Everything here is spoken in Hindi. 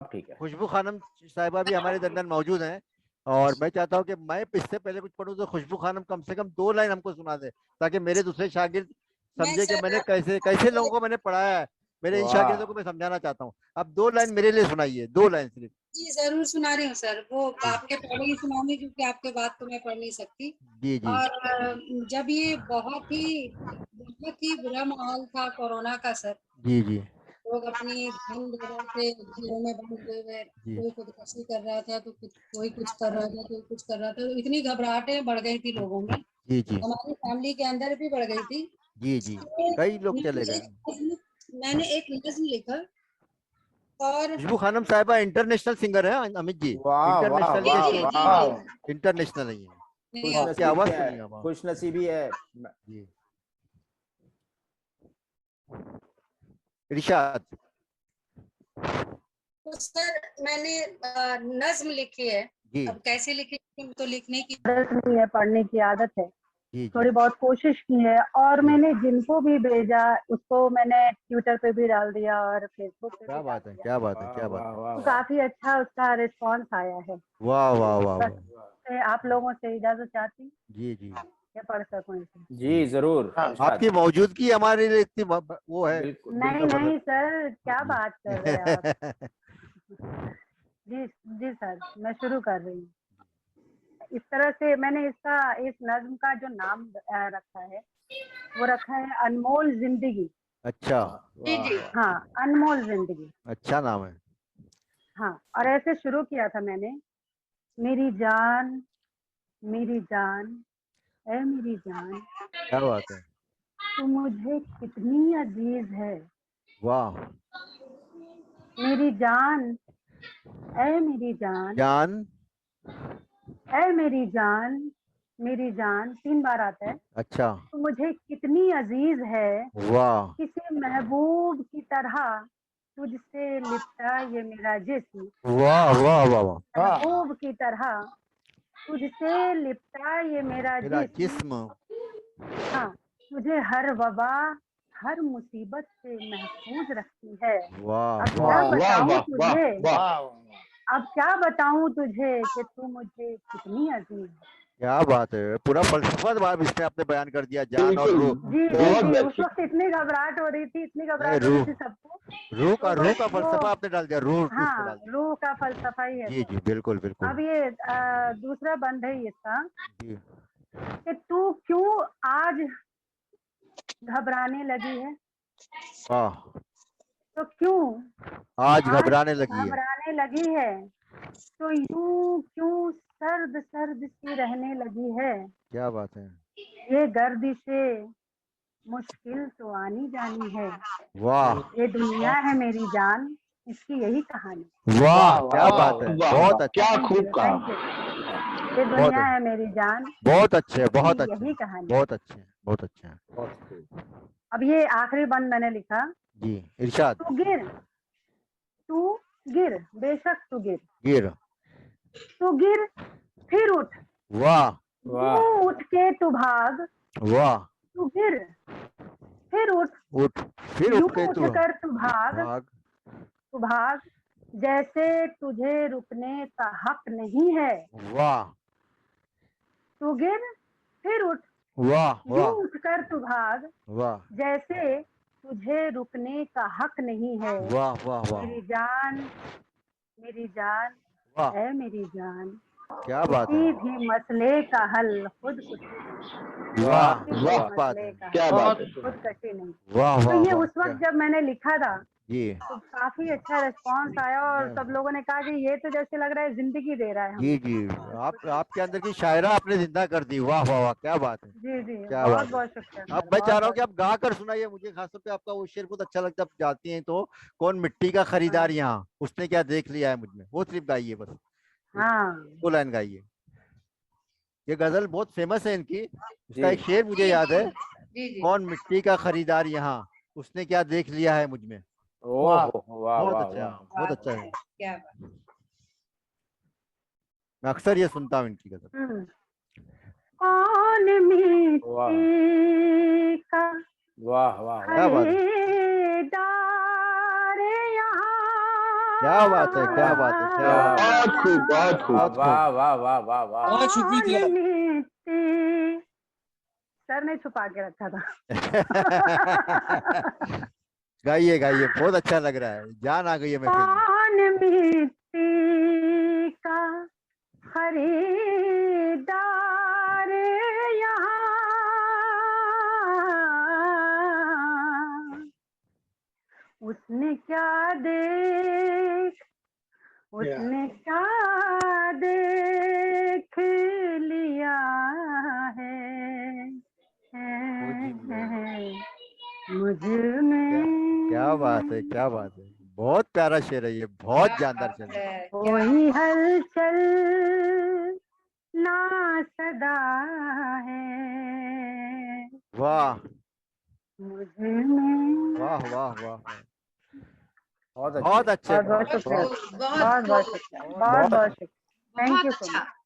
ठीक है। खुशबू खानम साहिबा भी हमारे दरमियान मौजूद हैं, और मैं चाहता हूँ कि मैं इससे पहले कुछ पढ़ूं तो खुशबू खानम कम से कम 2 लाइन हमको सुना दे, ताकि मेरे दूसरे शागिर्द मैं समझे कि सर मैंने कैसे कैसे लोगों को मैंने पढ़ाया है। मेरे इन शागिर्दों को वाह मैं समझाना चाहता हूँ। अब 2 लाइन मेरे लिए सुनाइए, 2 लाइन सिर्फ। जी जरूर सुना रही हूँ सर, वो जी आपके पहले ही सुनाऊंगी क्योंकि आपके बात तो मैं पढ़ नहीं सकती। जी जी और जब ये बहुत ही बुरा माहौल था कोरोना का सर, जी जी लोग अपनी धन दौलत से घरों में बंद हुए हुए, जी कोई खुदकुशी कर रहा था तो कोई कुछ कर रहा था, कोई कुछ कर रहा था, तो इतनी घबराहटें बढ़ गई थी लोगों में, जी जी हमारी फैमिली के अंदर भी बढ़ गई थी। जी जी तो कई लोग चले गए। मैंने एक नज्म लिखा और खुशबू खानम साहिबा इंटरनेशनल सिंगर है अमित जी। वाह वाह इंटरनेशनल जी वाह जी जी वाह। जी इंटरनेशनल नहीं है। नहीं तो आप आपकी खुश आवाज नसीबी है, सुनिए अब। खुश नसीबी है। जी इरशाद। तो सर मैंने नज्म लिखी है। जी अब कैसे लिखी तो लिखने की आदत नहीं है, पढ़ने की आदत है। जी जी थोड़ी बहुत कोशिश की है और जी। मैंने जिनको भी भेजा उसको मैंने ट्विटर पे भी डाल दिया और फेसबुक पे क्या भी डाल बात है, दिया। क्या बात है, वाह क्या बात वाह है। वाह तो वाह काफी अच्छा उसका रिस्पॉन्स आया है। वाह वाह वाह बस वाह। आप लोगों से इजाजत चाहती हूँ जी जी कि पढ़ सकूं इसे। जी जरूर इरशाद। आपकी मौजूदगी हमारे लिए इतनी वो है। बिल्कुल नहीं बिल्कुल। नहीं सर, क्या जी बात कर रहे हैं आप। जी जी सर, मैं शुरू कर रही हूँ। इस तरह से मैंने इस नज्म का जो नाम रखा है वो रखा है अनमोल जिंदगी। अच्छा, जी वाह जी वाह। हाँ, अनमोल जिंदगी। अच्छा नाम है। हाँ, और ऐसे शुरू किया था मैंने। मेरी जान, मेरी जान, ऐ मेरी जान, क्या बात है। तू मुझे कितनी अजीज है। वाह। मेरी जान, ऐ मेरी जान, जान। ऐ मेरी जान 3 बार आता है। अच्छा। तू मुझे कितनी अजीज है, वाह किसी महबूब की तरह तुझसे लिपटा ये मेरा जिस्म। वाह वाह वाह वाह। हाँ महबूब की तरह तुझसे लिपटा ये मेरा मेरा जिस्म। जिस्म। हाँ, तुझे हर वबा, हर मुसीबत से महफूज रखती है। वाह अब वाह क्या वाह वाह। बताऊं तुझे, वाह। अब क्या बताऊं तुझे कि तू मुझे कितनी अजीज है। क्या बात है, पूरा फलसफा बात इसमें आपने बयान कर दिया, जान और बिल्कुल, रूह। जी जी बहुत जी, उस बेहतरीन। वक्त इतनी घबराहट हो रही थी, इतनी नहीं, घबराहट हो रही रूह, थी सबको। रूह का तो वो, फलसफा आपने डाल दिया, रूह उसमें हाँ, डाल दिया। रूह का फलसफा ही है जी सर। जी बिल्कुल बिल्कुल। अब ये दूसरा बंद है इसका जी। कि तू क्यों आज घबराने लगी है। वाह। तो क्यों आज आज घबराने लगी है। घबराने लगी है, तो यूं क्यों सर्द सर्द सी रहने लगी है। क्या बात है। ये गर्दिशे मुश्किल तो आनी जानी है। वाह ये दुनिया है मेरी जान, इसकी यही कहानी। वाह, वाह क्या वाह बात है, वाह बहुत वाह, अच्छा। क्या थैंक खूब यू, कहा। Thank you. ये बहुत दुनिया है मेरी जान, बहुत अच्छे, इसकी बहुत अच्छे, यही कहानी। बहुत अच्छे, बहुत अच्छे। बहुत खूब। अब ये आखिरी बंद मैंने लिखा। जी इरशाद। तू गिर, तू गिर, बेशक तू गिर, गिर। तू गिर फिर उठ, वाह यूं वाह उठ के तू भाग। वाह। तू गिर फिर उठ, उठ, फिर यूं उठ के उठ तू कर तू भाग, भाग। तू भाग, जैसे तुझे रुकने का हक नहीं है। वाह तू गिर फिर उठ, वाह यूं वाह उठ कर तू भाग, वाह जैसे तुझे रुकने का हक नहीं है। वाह वाह वाह मेरी जान, मेरी जान, वाह। है मेरी जान, क्या बात है। किसी भी मसले का हल खुदकुशी नहीं, वाह, वाह किसी भी वाह, क्या बात मसले है। का क्या हल बात बहुत है। खूब। खुदकशी नहीं। वाह तो वाह ये वाह, उस क्या। वक्त जब मैंने लिखा था जी तो काफी अच्छा रिस्पांस आया और सब लोगों ने कहा कि ये तो जैसे लग रहा है जिंदगी दे रहा है जी हमें। जी। आपके अंदर की शायरा आपने जिंदा कर दी। वाह वाह वाह, क्या बात है, जी जी, क्या बहुत बात है। बहुत शुक्रिया अब सर, मैं बहुत चाह रहा हूँ बहुत कि आप गा कर सुनाइए मुझे, खासतौर पे आपका वो शेर बहुत अच्छा लगता है, आप जाती हैं तो। कौन मिट्टी का खरीदार हाँ यहाँ, उसने क्या देख लिया है मुझमें, वो सिर्फ गाइए बस। एक हाँ। 2 लाइन गाइए। ये गजल बहुत फेमस है इनकी। इसका जी एक शेर मुझे जी याद है। जी जी जी कौन मिट्टी का खरीदार यहाँ, उसने क्या देख लिया है मुझमें। वाह, ओह वाह बहुत वाह अच्छा है, वाह। बहुत बात अच्छा है, है। क्या बात। मैं अक्सर ये सुनता हूँ इनकी गजल। हम्म। कौन वाह मिट्टी का वाह वाह वाह। क्या बात है। खरीदार यहाँ, क्या बात है, क्या बात है, क्या बात है। बहुत खूब, बहुत खूब। बहुत वाह वाह वाह वाह वाह। बहुत शुक्रिया। मिट्टी, सर ने छुपा के रखा था। गाइए गाइए, बहुत अच्छा लग रहा है, जान आ गई है महफिल में। कौन मिट्टी का खरीदार यहाँ, उसने क्या क्या देख लिया है मुझ में। क्या बात है, क्या बात है, बहुत प्यारा शेर है ये, बहुत जानदार शेर है। कोई हलचल ना सदा है वाह मुझ में। वाह वाह वाह वाह। बहुत अच्छे। बहुत अच्छे, बहुत बहुत शुक्रिया, बहुत बहुत शुक्रिया, बहुत बहुत शुक्रिया। Thank you so much.